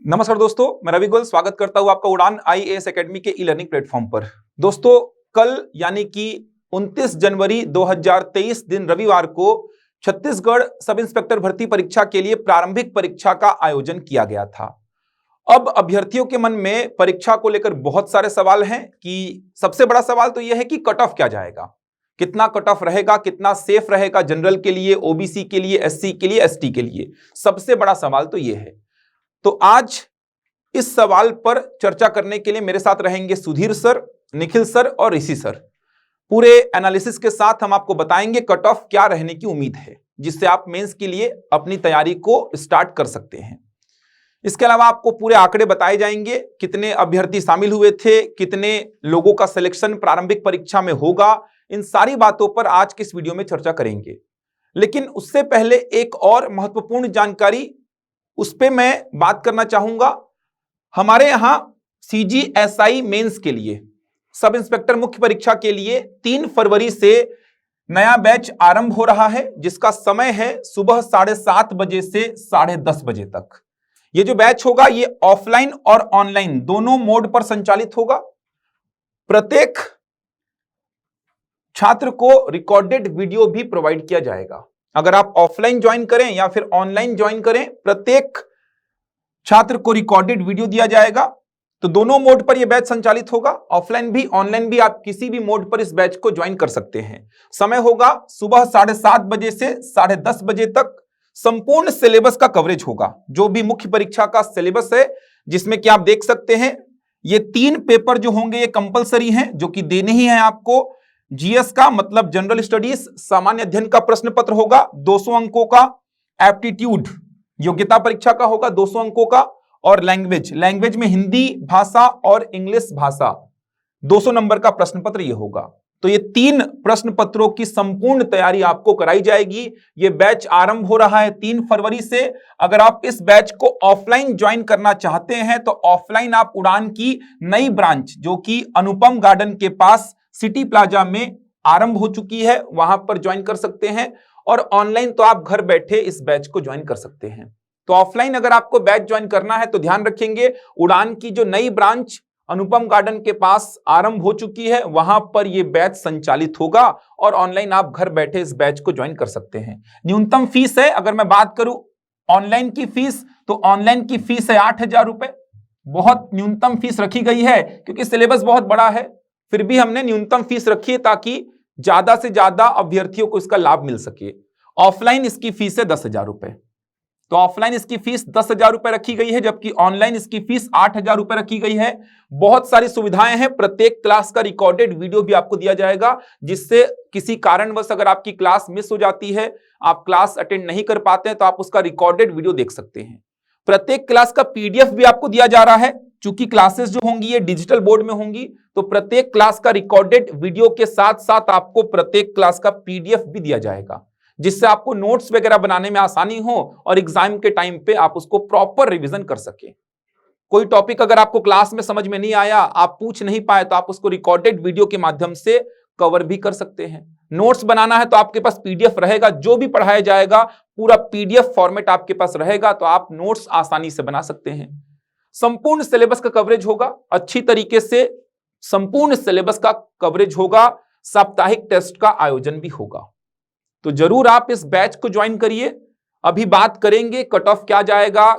नमस्कार दोस्तों, मैं रवि गोयल स्वागत करता हूं आपका उड़ान आईएएस एकेडमी के ई लर्निंग प्लेटफॉर्म पर। दोस्तों, कल यानी कि 29 जनवरी 2023 दिन रविवार को छत्तीसगढ़ सब इंस्पेक्टर भर्ती परीक्षा के लिए प्रारंभिक परीक्षा का आयोजन किया गया था। अब अभ्यर्थियों के मन में परीक्षा को लेकर बहुत सारे सवाल हैं कि सबसे बड़ा सवाल तो यह है कि कट ऑफ क्या जाएगा, कितना कट ऑफ रहेगा, कितना सेफ रहेगा जनरल के लिए, ओबीसी के लिए, एससी के लिए, एसटी के लिए। सबसे बड़ा सवाल तो यह है। तो आज इस सवाल पर चर्चा करने के लिए मेरे साथ रहेंगे सुधीर सर, निखिल सर और ऋषि सर। पूरे एनालिसिस के साथ हम आपको बताएंगे कट ऑफ क्या रहने की उम्मीद है, जिससे आप मेंस के लिए अपनी तैयारी को स्टार्ट कर सकते हैं। इसके अलावा आपको पूरे आंकड़े बताए जाएंगे, कितने अभ्यर्थी शामिल हुए थे, कितने लोगों का सिलेक्शन प्रारंभिक परीक्षा में होगा। इन सारी बातों पर आज की इस वीडियो में चर्चा करेंगे। लेकिन उससे पहले एक और महत्वपूर्ण जानकारी, उस पर मैं बात करना चाहूंगा। हमारे यहां सीजीएसआई मेंस के लिए, सब इंस्पेक्टर मुख्य परीक्षा के लिए 3 फरवरी से नया बैच आरंभ हो रहा है, जिसका समय है सुबह 7:30 बजे से 10:30 बजे तक। यह जो बैच होगा ये ऑफलाइन और ऑनलाइन दोनों मोड पर संचालित होगा। प्रत्येक छात्र को रिकॉर्डेड वीडियो भी प्रोवाइड किया जाएगा। अगर आप ऑफलाइन ज्वाइन करें या फिर ऑनलाइन ज्वाइन करें, प्रत्येक छात्र को रिकॉर्डेड वीडियो दिया जाएगा। तो दोनों मोड पर यह बैच संचालित होगा, ऑफलाइन भी ऑनलाइन भी। आप किसी भी मोड पर इस बैच को ज्वाइन कर सकते हैं। समय होगा सुबह 7:30 बजे से 10:30 बजे तक। संपूर्ण सिलेबस का कवरेज होगा, जो भी मुख्य परीक्षा का सिलेबस है, जिसमें कि आप देख सकते हैं ये 3 पेपर जो होंगे ये कंपलसरी हैं, जो कि देने ही है आपको। जीएस का मतलब जनरल स्टडीज सामान्य अध्ययन का प्रश्न पत्र होगा 200 अंकों का। एप्टीट्यूड योग्यता परीक्षा का होगा 200 अंकों का। और लैंग्वेज में हिंदी भाषा और इंग्लिश भाषा 200 नंबर का प्रश्न पत्र ये होगा। तो ये 3 प्रश्न पत्रों की संपूर्ण तैयारी आपको कराई जाएगी। ये बैच आरंभ हो रहा है 3 फरवरी से। अगर आप इस बैच को ऑफलाइन ज्वाइन करना चाहते हैं तो ऑफलाइन आप उड़ान की नई ब्रांच, जो कि अनुपम गार्डन के पास सिटी प्लाजा में आरंभ हो चुकी है, वहां पर ज्वाइन कर सकते हैं। और ऑनलाइन तो आप घर बैठे इस बैच को ज्वाइन कर सकते हैं। तो ऑफलाइन अगर आपको बैच ज्वाइन करना है तो ध्यान रखेंगे, उड़ान की जो नई ब्रांच अनुपम गार्डन के पास आरंभ हो चुकी है, वहां पर यह बैच संचालित होगा और ऑनलाइन आप घर बैठे इस बैच को ज्वाइन कर सकते हैं। न्यूनतम फीस है, अगर मैं बात करूं ऑनलाइन की फीस, तो ऑनलाइन की फीस है 8,000 रुपए। बहुत न्यूनतम फीस रखी गई है क्योंकि सिलेबस बहुत बड़ा है। फिर भी हमने न्यूनतम फीस रखी है ताकि ज्यादा से ज्यादा अभ्यर्थियों को इसका लाभ मिल सके। ऑफलाइन इसकी फीस है 10,000 रुपए। तो ऑफलाइन इसकी फीस 10,000 रुपए रखी गई है, जबकि ऑनलाइन इसकी फीस 8,000 रुपए रखी गई है। बहुत सारी सुविधाएं हैं। प्रत्येक क्लास का रिकॉर्डेड वीडियो भी आपको दिया जाएगा, जिससे किसी कारणवश अगर आपकी क्लास मिस हो जाती है, आप क्लास अटेंड नहीं कर पाते हैं, तो आप उसका रिकॉर्डेड वीडियो देख सकते हैं। प्रत्येक क्लास का पीडीएफ भी आपको दिया जा रहा है। चूंकि क्लासेस जो होंगी ये डिजिटल बोर्ड में होंगी, तो प्रत्येक क्लास का रिकॉर्डेड वीडियो के साथ साथ आपको प्रत्येक क्लास का पीडीएफ भी दिया जाएगा, जिससे आपको नोट्स वगैरह बनाने में आसानी हो और एग्जाम के टाइम पे आप उसको प्रॉपर रिवीजन कर सके। कोई टॉपिक अगर आपको क्लास में समझ में नहीं आया, आप पूछ नहीं पाए, तो आप उसको रिकॉर्डेड वीडियो के माध्यम से कवर भी कर सकते हैं। नोट्स बनाना है तो आपके पास पीडीएफ रहेगा, जो भी पढ़ाया जाएगा पूरा पीडीएफ फॉर्मेट आपके पास रहेगा, तो आप नोट्स आसानी से बना सकते हैं। संपूर्ण सिलेबस का कवरेज होगा अच्छी तरीके से, संपूर्ण सिलेबस का कवरेज होगा। साप्ताहिक टेस्ट का आयोजन भी होगा। तो जरूर आप इस बैच को ज्वाइन करिए। अभी बात करेंगे कट ऑफ क्या जाएगा,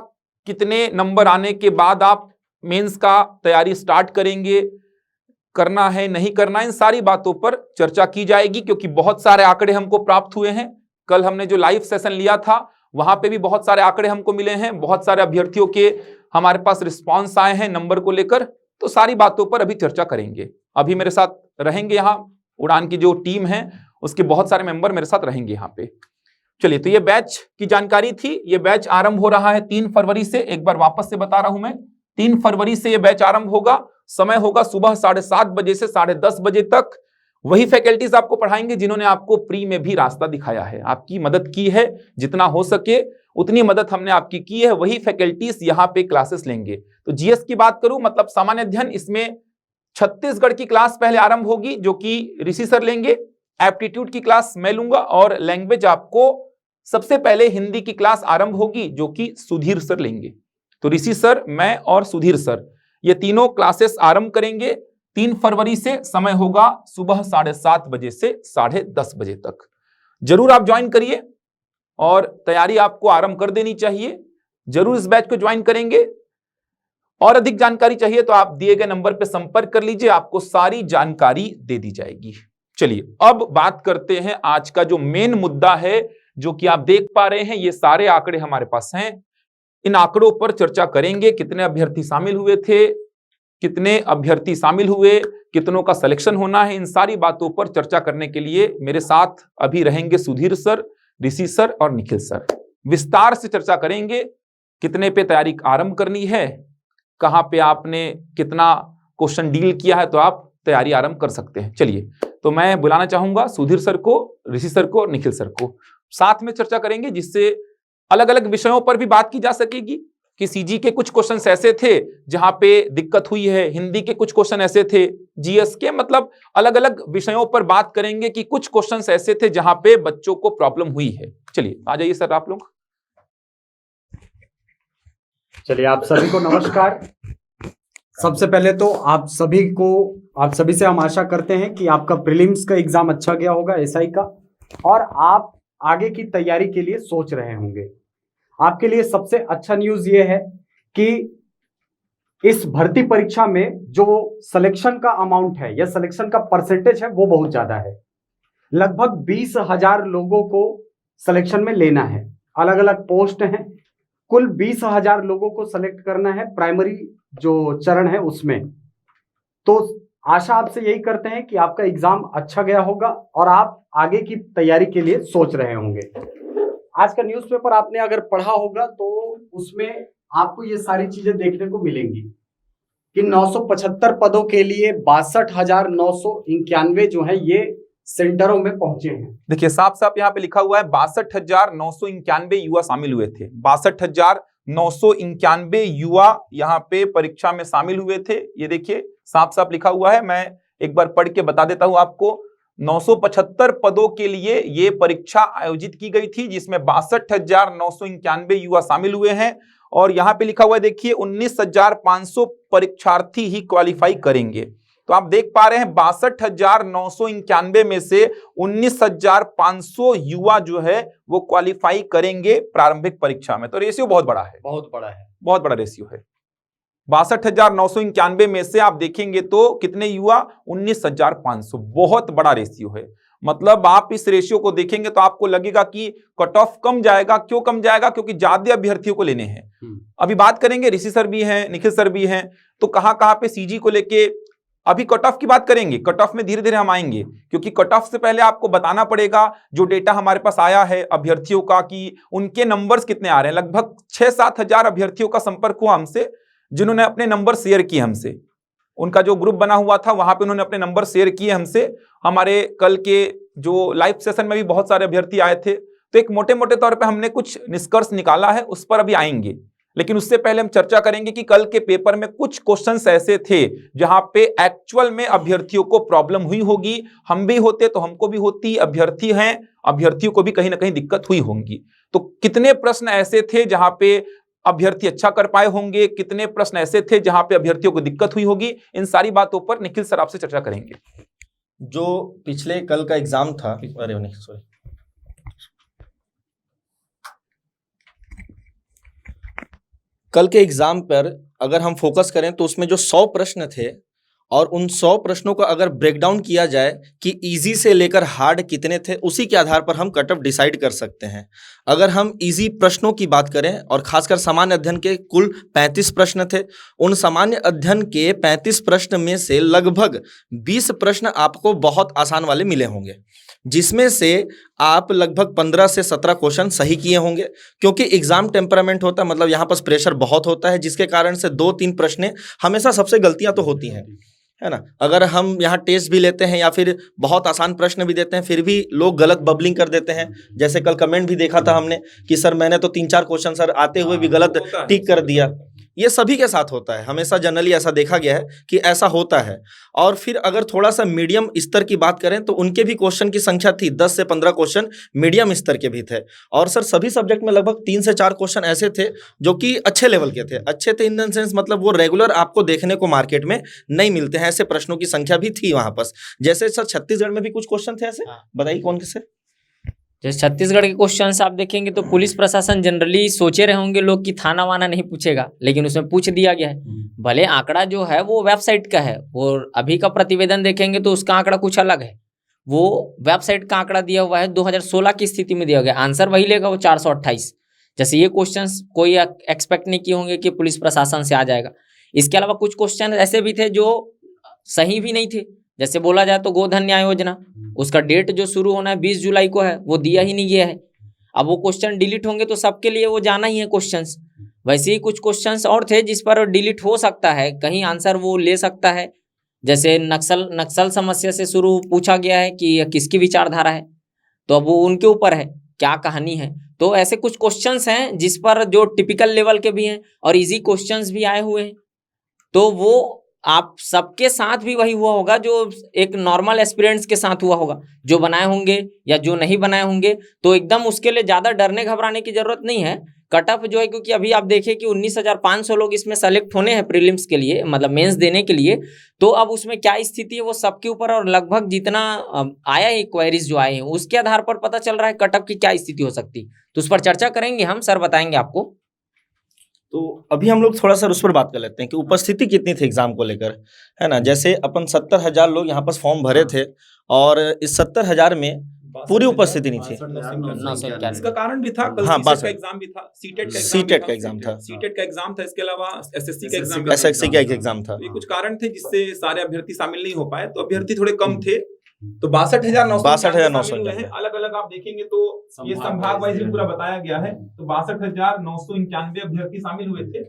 कितने नंबर आने के बाद आप मेंस का तैयारी स्टार्ट करेंगे, करना है नहीं करना, इन सारी बातों पर चर्चा की जाएगी। क्योंकि बहुत सारे आंकड़े हमको प्राप्त हुए हैं। कल हमने जो लाइव सेशन लिया था वहां पे भी बहुत सारे आंकड़े हमको मिले हैं। बहुत सारे अभ्यर्थियों के हमारे पास रिस्पॉन्स आए हैं नंबर को लेकर। तो सारी बातों पर अभी चर्चा करेंगे। अभी मेरे साथ रहेंगे यहाँ उड़ान की जो टीम है, उसके बहुत सारे मेंबर मेरे साथ रहेंगे यहाँ पे। चलिए, तो ये बैच की जानकारी थी। ये बैच आरंभ हो रहा है 3 फरवरी से। एक बार वापस से बता रहा हूं मैं, 3 फरवरी से ये बैच आरंभ होगा। समय होगा सुबह 7:30 बजे से 10:30 बजे तक। वही फैकल्टीज आपको पढ़ाएंगे जिन्होंने आपको प्री में भी रास्ता दिखाया है, आपकी मदद की है। जितना हो सके उतनी मदद हमने आपकी की है। वही फैकल्टीज यहाँ पे क्लासेस लेंगे। तो जीएस की बात करूं, मतलब सामान्य अध्ययन, इसमें छत्तीसगढ़ की क्लास पहले आरंभ होगी, जो कि ऋषि सर लेंगे। एप्टीट्यूड की क्लास मैं लूंगा और लैंग्वेज आपको सबसे पहले हिंदी की क्लास आरंभ होगी, जो कि सुधीर सर लेंगे। तो ऋषि सर, मैं और सुधीर सर ये तीनों क्लासेस आरंभ करेंगे 3 फरवरी से। समय होगा सुबह 7:30 बजे से 10:30 बजे तक। जरूर आप ज्वाइन करिए और तैयारी आपको आरंभ कर देनी चाहिए। जरूर इस बैच को ज्वाइन करेंगे। और अधिक जानकारी चाहिए तो आप दिए गए नंबर पर संपर्क कर लीजिए, आपको सारी जानकारी दे दी जाएगी। चलिए अब बात करते हैं आज का जो मेन मुद्दा है, जो कि आप देख पा रहे हैं ये सारे आंकड़े हमारे पास हैं। इन आंकड़ों पर चर्चा करेंगे। कितने अभ्यर्थी शामिल हुए थे, कितने अभ्यर्थी शामिल हुए, कितनों का सिलेक्शन होना है, इन सारी बातों पर चर्चा करने के लिए मेरे साथ अभी रहेंगे सुधीर सर, ऋषि सर और निखिल सर। विस्तार से चर्चा करेंगे कितने पे तैयारी आरंभ करनी है, कहां पे आपने कितना क्वेश्चन डील किया है तो आप तैयारी आरंभ कर सकते हैं। चलिए तो मैं बुलाना चाहूंगा सुधीर सर को, ऋषि सर को और निखिल सर को। साथ में चर्चा करेंगे जिससे अलग अलग विषयों पर भी बात की जा सकेगी कि सीजी के कुछ क्वेश्चंस ऐसे थे जहां पे दिक्कत हुई है, हिंदी के कुछ क्वेश्चन ऐसे थे, जीएस के, मतलब अलग अलग विषयों पर बात करेंगे कि कुछ क्वेश्चंस ऐसे थे जहां पे बच्चों को प्रॉब्लम हुई है। चलिए आ जाइए सर आप लोग। चलिए आप सभी को नमस्कार। सबसे पहले तो आप सभी से हम आशा करते हैं कि आपका प्रीलिम्स का एग्जाम अच्छा गया होगा, एसआई का, और आप आगे की तैयारी के लिए सोच रहे होंगे। आपके लिए सबसे अच्छा न्यूज ये है कि इस भर्ती परीक्षा में जो सिलेक्शन का अमाउंट है या सिलेक्शन का परसेंटेज है वो बहुत ज्यादा है। लगभग 20,000 लोगों को सिलेक्शन में लेना है। अलग अलग पोस्ट हैं, कुल 20,000 लोगों को सेलेक्ट करना है प्राइमरी जो चरण है उसमें। तो आशा आपसे यही करते हैं कि आपका एग्जाम अच्छा गया होगा और आप आगे की तैयारी के लिए सोच रहे होंगे। आज का न्यूज़पेपर आपने अगर पढ़ा होगा तो उसमें आपको ये सारी चीजें देखने को मिलेंगी कि 975 पदों के लिए 62,991 जो है ये सेंटरों में पहुंचे हैं। देखिए साफ साफ यहाँ पे लिखा हुआ है 62,991 युवा शामिल हुए थे। 62,991 युवा यहाँ पे परीक्षा में शामिल हुए थे। ये देखिए साफ साफ लिखा हुआ है। मैं एक बार पढ़ के बता देता हूं आपको। 975 पदों के लिए ये परीक्षा आयोजित की गई थी जिसमें 62,991 युवा शामिल हुए हैं। और यहाँ पे लिखा हुआ है देखिए 19,500 परीक्षार्थी ही क्वालिफाई करेंगे। तो आप देख पा रहे हैं 62,991 में से 19,500 युवा जो है वो क्वालिफाई करेंगे प्रारंभिक परीक्षा में। तो रेशियो बहुत बड़ा है, बहुत बड़ा रेशियो है। 62,991 में से आप देखेंगे तो कितने युवा, 19,500, बहुत बड़ा रेशियो है। मतलब आप इस रेशियो को देखेंगे तो आपको लगेगा कि कट ऑफ कम जाएगा। क्यों कम जाएगा? क्योंकि ज्यादा अभ्यर्थियों को लेने हैं। अभी बात करेंगे, ऋषि सर भी हैं, निखिल सर भी हैं, तो कहां कहां पे सीजी को लेके अभी कट ऑफ की बात करेंगे। कट ऑफ में धीरे धीरे हम आएंगे क्योंकि कट ऑफ से पहले आपको बताना पड़ेगा जो डेटा हमारे पास आया है अभ्यर्थियों का कि उनके नंबर्स कितने आ रहे हैं। लगभग 6-7 हजार अभ्यर्थियों का संपर्क हुआ हमसे जिन्होंने अपने नंबर शेयर किए हमसे। उनका जो ग्रुप बना हुआ था वहां पे उन्होंने अपने नंबर शेयर किए हमसे। हमारे कल के जो लाइव सेशन में भी बहुत सारे अभ्यर्थी आए थे। तो एक मोटे मोटे तौर पे हमने कुछ निष्कर्ष निकाला है, उस पर अभी आएंगे। लेकिन उससे पहले हम चर्चा करेंगे कि कल के पेपर में कुछ क्वेश्चंस ऐसे थे जहां पे एक्चुअल में अभ्यर्थियों को प्रॉब्लम हुई होगी। हम भी होते तो हमको भी होती, अभ्यर्थी हैं, अभ्यर्थियों को भी कहीं ना कहीं दिक्कत हुई होंगी। तो कितने प्रश्न ऐसे थे जहां पे अभ्यर्थी अच्छा कर पाए होंगे, कितने प्रश्न ऐसे थे जहां पे अभ्यर्थियों को दिक्कत हुई होगी, इन सारी बातों पर निखिल सर आपसे चर्चा करेंगे। जो पिछले कल का एग्जाम था, अरे नहीं सॉरी, कल के एग्जाम पर अगर हम फोकस करें तो उसमें जो 100 प्रश्न थे और उन 100 प्रश्नों को अगर ब्रेकडाउन किया जाए कि इजी से लेकर हार्ड कितने थे, उसी के आधार पर हम कट ऑफ डिसाइड कर सकते हैं। अगर हम इजी प्रश्नों की बात करें और खासकर सामान्य अध्ययन के कुल 35 प्रश्न थे, उन सामान्य अध्ययन के 35 प्रश्न में से लगभग 20 प्रश्न आपको बहुत आसान वाले मिले होंगे, जिसमें से आप लगभग 15 से 17 क्वेश्चन सही किए होंगे। क्योंकि एग्जाम टेम्परामेंट होता है, मतलब यहाँ पर प्रेशर बहुत होता है, जिसके कारण से 2-3 प्रश्न हमेशा सबसे गलतियां तो होती हैं, है ना। अगर हम यहाँ टेस्ट भी लेते हैं या फिर बहुत आसान प्रश्न भी देते हैं, फिर भी लोग गलत बबलिंग कर देते हैं। जैसे कल कमेंट भी देखा था हमने कि सर मैंने तो 3-4 क्वेश्चन सर आते हुए भी गलत टिक कर दिया। ये सभी के साथ होता है, हमेशा जनरली ऐसा देखा गया है कि ऐसा होता है। और फिर अगर थोड़ा सा मीडियम स्तर की बात करें तो उनके भी क्वेश्चन की संख्या थी, 10 से 15 क्वेश्चन मीडियम स्तर के भी थे। और सर सभी सब्जेक्ट में लगभग 3 से 4 क्वेश्चन ऐसे थे जो कि अच्छे लेवल के थे। अच्छे थे इन द सेंस मतलब वो रेगुलर आपको देखने को मार्केट में नहीं मिलते हैं, ऐसे प्रश्नों की संख्या भी थी वहां पर। जैसे सर छत्तीसगढ़ में भी कुछ क्वेश्चन थे ऐसे, बताइए कौन से? जैसे छत्तीसगढ़ के क्वेश्चंस आप देखेंगे तो पुलिस प्रशासन जनरली सोचे रहे होंगे लोग कि थाना वाना नहीं पूछेगा, लेकिन उसमें पूछ दिया गया है। भले आंकड़ा जो है वो वेबसाइट का है, वो अभी का प्रतिवेदन देखेंगे तो उसका आंकड़ा कुछ अलग है। वो वेबसाइट का आंकड़ा दिया हुआ है 2016 की स्थिति में दिया गया, आंसर वही लेगा वो 428। जैसे ये क्वेश्चंस कोई एक्सपेक्ट नहीं किए होंगे कि पुलिस प्रशासन से आ जाएगा। इसके अलावा कुछ क्वेश्चन ऐसे भी थे जो सही भी नहीं थे। जैसे बोला जाए तो गोधन न्याय योजना, उसका डेट जो शुरू होना है 20 जुलाई को है, वो दिया ही नहीं गया है। अब वो क्वेश्चन डिलीट होंगे तो सबके लिए वो जाना ही है क्वेश्चंस। वैसे ही कुछ क्वेश्चंस और थे जिस पर डिलीट हो सकता है, कहीं आंसर वो ले सकता है। जैसे नक्सल समस्या से शुरू पूछा गया है कि किसकी विचारधारा है, तो अब वो उनके ऊपर है क्या कहानी है। तो ऐसे कुछ क्वेश्चंस हैं जिस पर जो टिपिकल लेवल के भी हैं और इजी क्वेश्चंस भी आए हुए हैं। तो वो आप सबके साथ भी वही हुआ होगा जो एक नॉर्मल एस्पिरेंट्स के साथ हुआ होगा, जो बनाए होंगे या जो नहीं बनाए होंगे। तो एकदम उसके लिए ज़्यादा डरने घबराने की जरूरत नहीं है। कट ऑफ जो है, क्योंकि अभी आप देखिए कि 19,500 लोग इसमें सेलेक्ट होने हैं प्रीलिम्स के लिए, मतलब मेंस देने के लिए। तो अब उसमें क्या स्थिति है वो सबके ऊपर, और लगभग जितना आया है क्वेरीज जो आए हैं उसके आधार पर पता चल रहा है कट ऑफ की क्या स्थिति हो सकती। तो उस पर चर्चा करेंगे हम, सर बताएंगे आपको। तो अभी हम लोग थोड़ा सा उस पर बात कर लेते हैं कि उपस्थिति कितनी थी एग्जाम को लेकर, है ना। जैसे अपन 70,000 लोग यहाँ पर फॉर्म भरे थे और इस 70,000 में पूरी उपस्थिति नहीं थी। इसका कारण भी था, कल सीटेट का एग्जाम भी था, सीटेट का एग्जाम था, इसके अलावा एसएससी का एग्जाम था। ये कुछ कारण थे जिससे सारे अभ्यर्थी शामिल नहीं हो पाए, तो अभ्यर्थी थोड़े कम थे। तो 62,991 हैं। अलग अलग आप देखेंगे तो ये संभाग वाइज पूरा बताया गया है। तो 62,991 अभ्यर्थी शामिल हुए थे।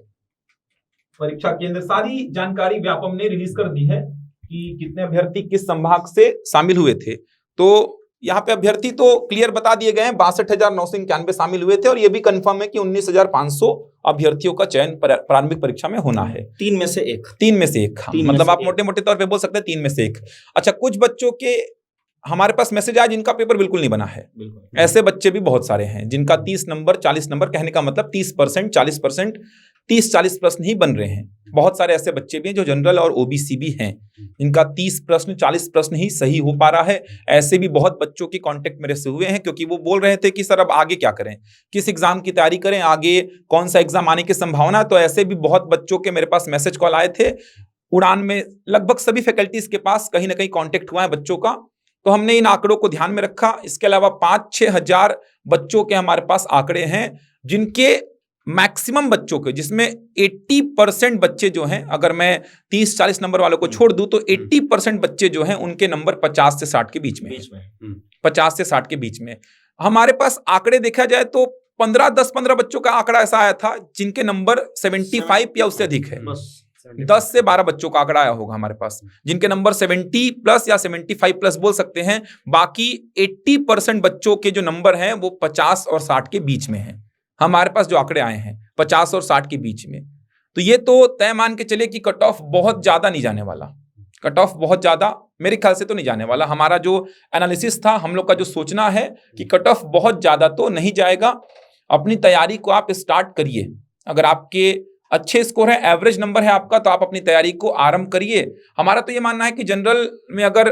परीक्षा केंद्र सारी जानकारी व्यापम ने रिलीज कर दी है कि कितने अभ्यर्थी किस संभाग से शामिल हुए थे। तो यहाँ पे अभ्यर्थी तो क्लियर बता दिए गए हैं, 62,991 शामिल हुए थे। और ये भी कंफर्म है कि 19,500 अभ्यर्थियों का चयन प्रारंभिक परीक्षा में होना है। 3 में से 1। 3 में से 1, मतलब आप मोटे मोटे तौर पे बोल सकते हैं 3 में से 1। अच्छा, कुछ बच्चों के हमारे पास मैसेज आया जिनका पेपर बिल्कुल नहीं बना है। ऐसे बच्चे भी बहुत सारे हैं जिनका 30 नंबर 40 नंबर, कहने का मतलब 30%, 40%, 30-40 प्रश्न ही बन रहे हैं। बहुत सारे ऐसे बच्चे भी हैं जो जनरल और ओबीसी भी हैं, जिनका 30 प्रश्न 40 प्रश्न ही सही हो पा रहा है। ऐसे भी बहुत बच्चों के कांटेक्ट मेरे से हुए हैं, क्योंकि वो बोल रहे थे कि सर अब आगे क्या करें, किस एग्जाम की तैयारी करें, आगे कौन सा एग्जाम आने की संभावना। तो ऐसे भी बहुत बच्चों के मेरे पास मैसेज कॉल आए थे। उड़ान में लगभग सभी फैकल्टीज के पास कहीं ना कहीं कॉन्टेक्ट हुआ है बच्चों का। तो हमने इन आंकड़ों को ध्यान में रखा। इसके अलावा 5-6 हजार बच्चों के हमारे पास आंकड़े हैं, जिनके मैक्सिमम बच्चों के, जिसमें 80% बच्चे जो हैं, अगर मैं 30-40 नंबर वालों को छोड़ दूं तो 80% बच्चे जो हैं उनके नंबर 50 से 60 के बीच में, 50 से 60 के बीच में। हमारे पास आंकड़े देखा जाए तो 10-15 बच्चों का आंकड़ा ऐसा आया था जिनके नंबर 75 या उससे अधिक है। 10 से 12 बच्चों का आंकड़ा आया होगा हमारे पास जिनके नंबर 70 प्लस या 75 प्लस बोल सकते हैं। बाकी 80% बच्चों के जो नंबर हैं वो 50 और 60 के बीच में हैं। हमारे पास जो आंकड़े आए हैं 50 और 60 के बीच में। तो ये तो तय मान के चले कि कट ऑफ बहुत ज्यादा नहीं जाने वाला, कट ऑफ बहुत ज्यादा मेरे ख्याल से तो नहीं जाने वाला। हमारा जो एनालिसिस था, हम लोग का जो सोचना है कि कट ऑफ बहुत ज्यादा तो नहीं जाएगा। अपनी तैयारी को आप स्टार्ट करिए। अगर आपके अच्छे स्कोर है, एवरेज नंबर है आपका, तो आप अपनी तैयारी को आरंभ करिए। हमारा तो ये मानना है कि जनरल में अगर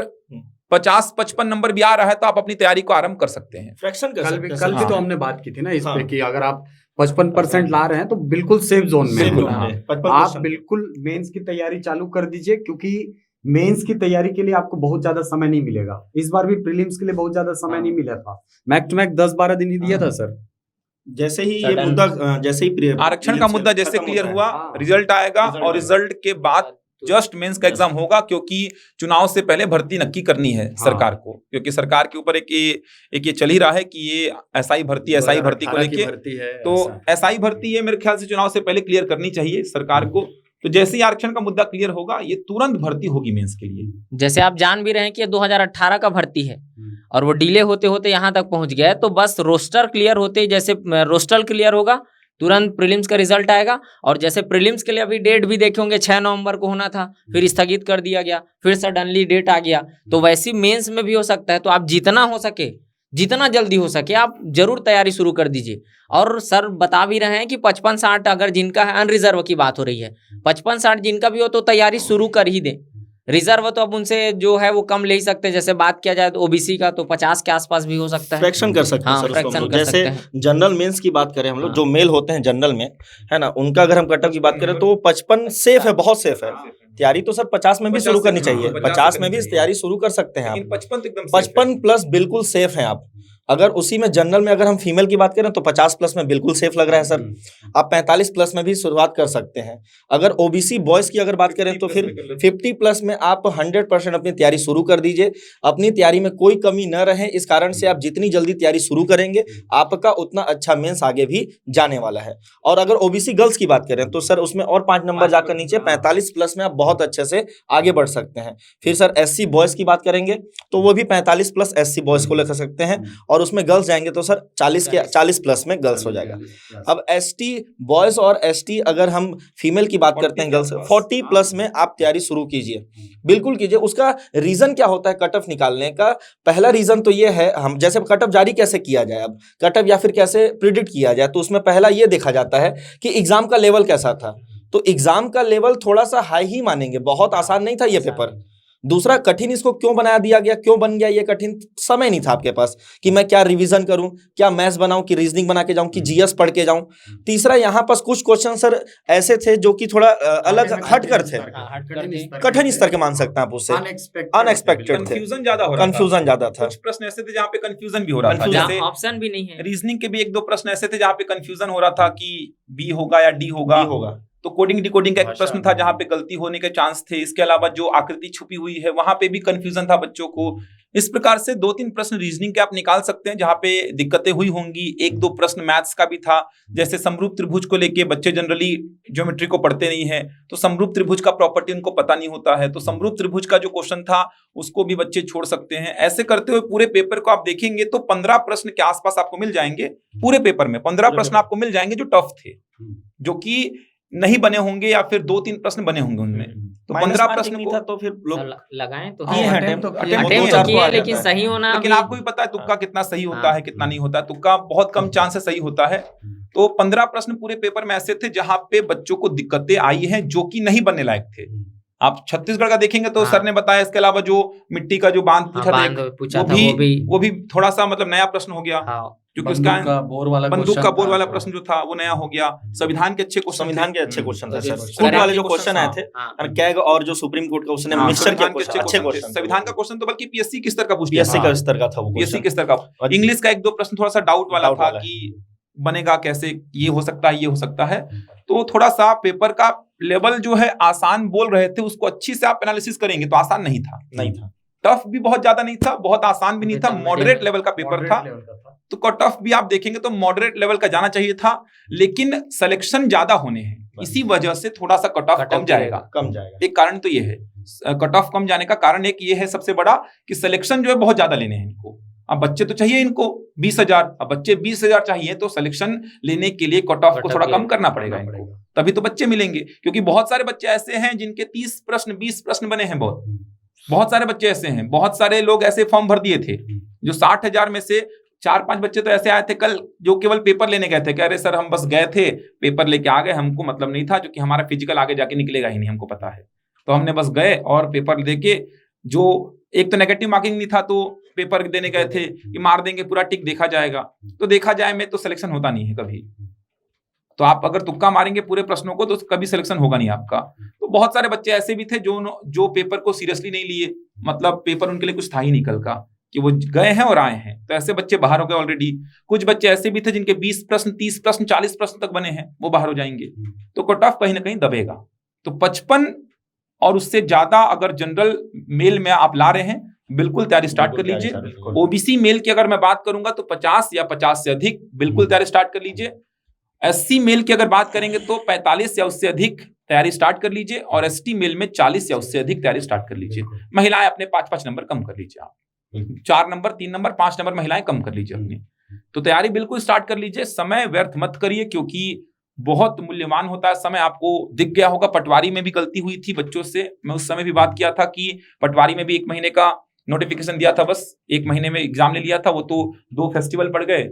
50-55 नंबर भी आ रहा है तो आप अपनी तैयारी को आरंभ कर सकते हैं। फ्रैक्शन कर सकते हैं। कल भी तो हमने बात की थी ना इस पे कि अगर आप 55% ला रहे हैं तो बिल्कुल सेफ जोन में आप बिल्कुल मेंस की तैयारी चालू कर दीजिए, क्योंकि मेंस की तैयारी के लिए आपको बहुत ज्यादा समय नहीं मिलेगा। इस बार भी प्रीलिम्स के लिए बहुत ज्यादा समय नहीं मिला था, मैक्स टू मैक्स 10-12 दिन ही दिया था सर। जैसे ही ये मुद्दा, जैसे ही आरक्षण का मुद्दा जैसे क्लियर हुआ, रिजल्ट आएगा और रिजल्ट के बाद जस्ट मेंस का एग्जाम होगा, क्योंकि चुनाव से पहले भर्ती नक्की करनी है सरकार को। क्योंकि सरकार के ऊपर एक ये चल ही रहा है कि ये एसआई भर्ती को लेके, तो एसआई भर्ती ये मेरे ख्याल से चुनाव से पहले क्लियर करनी चाहिए सरकार को। तो जैसे ही आरक्षण का मुद्दा क्लियर होगा, ये तुरंत भर्ती होगी मेंस के लिए। जैसे आप जान भी रहे हैं कि 2018 का भर्ती है और वो डिले होते होते यहाँ तक पहुंच गया है। तो बस रोस्टर क्लियर होते ही, जैसे रोस्टर क्लियर होगा तुरंत प्रीलिम्स का रिजल्ट आएगा। और जैसे प्रीलिम्स के लिए अभी डेट भी देखे होंगे 6 नवंबर को होना था, फिर स्थगित कर दिया गया, फिर सडनली डेट आ गया, तो वैसी मेंस में भी हो सकता है। तो आप जितना हो सके, जितना जल्दी हो सके आप जरूर तैयारी शुरू कर दीजिए। और सर बता भी रहे हैं कि 55-60 अगर जिनका है, अनरिजर्व की बात हो रही है, 55-60 जिनका भी हो तो तैयारी शुरू कर ही दें। रिजर्व तो अब उनसे जो है वो कम ले ही सकते हैं। जैसे बात किया जाए तो ओबीसी का तो 50 के आसपास भी हो सकता है, फ्रैक्शन कर सकते हैं हाँ, सर उसको हम फ्रैक्शन लोग। कर जैसे सकते हैं। जनरल मेंस की बात करें हम लोग, हाँ। जो मेल होते हैं जनरल में, है ना, उनका अगर हम कटअप की बात करें तो 55 सेफ है, बहुत सेफ है। तैयारी तो सर 50 में भी 50 शुरू करनी से, चाहिए, हाँ, 50 50 से में भी करनी चाहिए। तैयारी शुरू कर सकते हैं लेकिन आप। 55 तो एकदम safe है। 55 प्लस बिल्कुल सेफ है आप। अगर उसी में जनरल में अगर हम फीमेल की बात करें तो 50 प्लस में बिल्कुल सेफ लग रहा है सर। आप 45 प्लस में भी शुरुआत कर सकते हैं। अगर ओबीसी बॉयज की अगर बात करें तो फिर 50 प्लस में आप 100% अपनी तैयारी शुरू कर दीजिए। अपनी तैयारी में कोई कमी न रहे, इस कारण से आप जितनी जल्दी तैयारी शुरू करेंगे आपका उतना अच्छा मेंस आगे भी जाने वाला है। और अगर ओबीसी गर्ल्स की बात करें तो सर उसमें और 5 नंबर जाकर नीचे 45 प्लस में आप बहुत अच्छे से आगे बढ़ सकते हैं। फिर सर एससी बॉयज की बात करेंगे तो वो भी 45 प्लस एससी बॉयज को लिख सकते हैं। और उसमें गर्ल्स जाएंगे तो सर 40 प्लस में गर्ल्स हो जाएगा। अब एसटी बॉयज और एसटी अगर हम फीमेल की बात करते हैं गर्ल्स, 40 प्लस में आप तैयारी शुरू कीजिए, बिल्कुल कीजिए। उसका रीजन क्या होता है कट ऑफ निकालने का? पहला रीजन तो ये है, हम जैसे कट ऑफ जारी कैसे किया जाए, अब कट ऑफ या फिर कैसे प्रिडिक्ट किया जाए, तो उसमें पहला ये देखा जाता है कि एग्जाम का लेवल कैसा था। तो एग्जाम का लेवल थोड़ा सा हाई ही मानेंगे, बहुत आसान नहीं था ये पेपर। दूसरा, कठिन इसको क्यों बनाया दिया गया, क्यों बन गया ये कठिन? समय नहीं था आपके पास कि मैं क्या रिवीजन करूं, क्या मैथ्स बनाऊं, कि रीजनिंग बना के जाऊं, कि जीएस पढ़ के जाऊं। तीसरा, यहाँ पास कुछ क्वेश्चन सर ऐसे थे जो कि थोड़ा अलग हटकर थे, कठिन स्तर के मान सकते हैं आप उससे, अनएक्सपेक्टेड थे, कंफ्यूजन ज्यादा हो रहा था। कंफ्यूजन ज्यादा था। कुछ प्रश्न ऐसे थे जहाँ पे कंफ्यूजन भी हो रहा था, Confusion। जैसे ऑप्शन भी नहीं है। रीजनिंग के भी 1-2 प्रश्न ऐसे थे जहाँ पे कंफ्यूजन हो रहा था कि बी होगा या डी होगा। तो कोडिंग डिकोडिंग का एक प्रश्न था जहाँ पे गलती होने के चांस थे। इसके अलावा जो आकृति छुपी हुई है वहां पे भी कंफ्यूजन था बच्चों को। इस प्रकार से 2-3 प्रश्न रीजनिंग के आप निकाल सकते हैं जहाँ पे दिक्कतें हुई होंगी। 1-2 प्रश्न मैथ्स का भी था, जैसे समरूप त्रिभुज को लेके बच्चे जनरली ज्योमेट्री को पढ़ते नहीं है, तो समरूप त्रिभुज का प्रॉपर्टी उनको पता नहीं होता है, तो समरूप त्रिभुज का जो क्वेश्चन था उसको भी बच्चे छोड़ सकते हैं। ऐसे करते हुए पूरे पेपर को आप देखेंगे तो 15 प्रश्न के आसपास आपको मिल जाएंगे। पूरे पेपर में 15 प्रश्न आपको मिल जाएंगे जो टफ थे, जो कि नहीं बने होंगे या फिर 2-3 प्रश्न बने होंगे उनमें। तो 15 प्रश्न को तो फिर लोग लगाएं तो किए हैं, attempt तो किए, attempt दो अटेम्प्ट चार तो तो आ किए, लेकिन जाता है। सही होना लेकिन अभी- आपको भी पता है तुक्का कितना सही होता हाँ। है, कितना नहीं होता है। तुक्का बहुत कम चांस से सही होता है। तो 15 प्रश्न पूरे पेपर में ऐसे थे जहां पे बच्चों को दिक्कतें आई हैं जो कि नहीं बनने लायक थे। आप छत्तीसगढ़ का देखेंगे तो हाँ। सर ने बताया, इसके अलावा जो मिट्टी का जो बांध पूछा था, बांध पूछा था वो भी थोड़ा सा मतलब नया प्रश्न हो गया, हाँ। क्योंकि उसका बंदूक का बोर वाला प्रश्न जो था वो नया हो गया। संविधान के अच्छे क्वेश्चन, संविधान के अच्छे क्वेश्चन थे तो सर। जो कोर्ट वाले जो correct क्वेश्चन आए थे, हाँ। और कैग और जो सुप्रीम कोर्ट का उसने हाँ, मिक्सचर के संविधान के क्वेश्चन, अच्छे क्वेश्चन। संविधान का क्वेश्चन तो बल्कि पीएससी के स्तर का पूछ लिया पीएससी था। का स्तर का था वो पीएससी क्वेश्चन। के स्तर का। और इंग्लिश का 1-2 प्रश्न थोड़ा सा डाउट वाला डाउट था वाला कि बनेगा कैसे, ये हो सकता है, ये हो सकता है। तो थोड़ा सा पेपर का लेवल जो है आसान बोल रहे थे, उसको अच्छी से आप एनालिसिस करेंगे तो आसान नहीं था। नहीं था, टफ भी बहुत ज्यादा नहीं था, बहुत आसान भी नहीं था, मॉडरेट लेवल का पेपर था। तो कट ऑफ भी आप देखेंगे तो मॉडरेट लेवल का जाना चाहिए था, लेकिन सिलेक्शन ज्यादा होने हैं, इसी वजह से थोड़ा सा कट ऑफ कम जाएगा। कम जाएगा। एक कारण तो ये है, कट ऑफ कम जाने का कारण एक ये है सबसे बड़ा कि सिलेक्शन जो है बहुत ज्यादा लेने हैं इनको। अब बच्चे तो चाहिए इनको 20,000, अब बच्चे 20,000 चाहिए तो सिलेक्शन लेने के लिए कट ऑफ को थोड़ा कम करना पड़ेगा इनको, तभी तो बच्चे मिलेंगे। क्योंकि बहुत सारे बच्चे ऐसे हैं जिनके 30 प्रश्न 20 प्रश्न बने हैं। बहुत सारे बच्चे ऐसे हैं, बहुत सारे लोग ऐसे फॉर्म भर दिए थे जो 60,000 में से 4-5 बच्चे तो ऐसे आए थे कल जो केवल पेपर लेने गए थे। कह रहे सर हम बस गए थे, पेपर लेके आ गए, हमको मतलब नहीं था, क्योंकि हमारा फिजिकल आगे जाके निकलेगा ही नहीं, हमको पता है, तो हमने बस गए और पेपर लेके, जो एक तो नेगेटिव मार्किंग नहीं था तो पेपर देने गए थे कि मार देंगे पूरा टिक देखा जाएगा। तो देखा जाए में तो सिलेक्शन होता नहीं है कभी। तो आप अगर तुक्का मारेंगे पूरे प्रश्नों को तो कभी सिलेक्शन होगा नहीं आपका। तो बहुत सारे बच्चे ऐसे भी थे जो पेपर को सीरियसली नहीं लिए, मतलब पेपर उनके लिए कुछ था ही नहीं कल का, कि वो गए हैं और आए हैं, तो ऐसे बच्चे बाहर हो गए ऑलरेडी। कुछ बच्चे ऐसे भी थे जिनके 20 प्रश्न 30 प्रश्न 40 प्रश्न तक बने हैं, वो बाहर हो जाएंगे। तो कट ऑफ कहीं ना कहीं दबेगा। तो 55 और उससे ज्यादा अगर जनरल मेल में आप ला रहे हैं, बिल्कुल तैयारी स्टार्ट कर लीजिए। ओबीसी मेल की अगर मैं बात करूंगा तो 50 या 50 से अधिक बिल्कुल तैयारी स्टार्ट कर लीजिए। एससी मेल की अगर बात करेंगे तो 45 या उससे अधिक तैयारी स्टार्ट कर लीजिए, और एसटी मेल में 40 या उससे अधिक तैयारी स्टार्ट कर लीजिए। महिलाएं अपने 5-5 नंबर कम कर लीजिए, आप 4 नंबर 3 नंबर 5 नंबर महिलाएं कम कर लीजिए अपनी। तो तैयारी बिल्कुल स्टार्ट कर लीजिए, समय व्यर्थ मत करिए, क्योंकि बहुत मूल्यवान होता है समय। आपको दिख गया होगा पटवारी में भी गलती हुई थी बच्चों से, मैं उस समय भी बात किया था कि पटवारी में भी 1 महीने का नोटिफिकेशन दिया था, बस 1 महीने में एग्जाम ले लिया था, वो तो 2 फेस्टिवल पड़ गए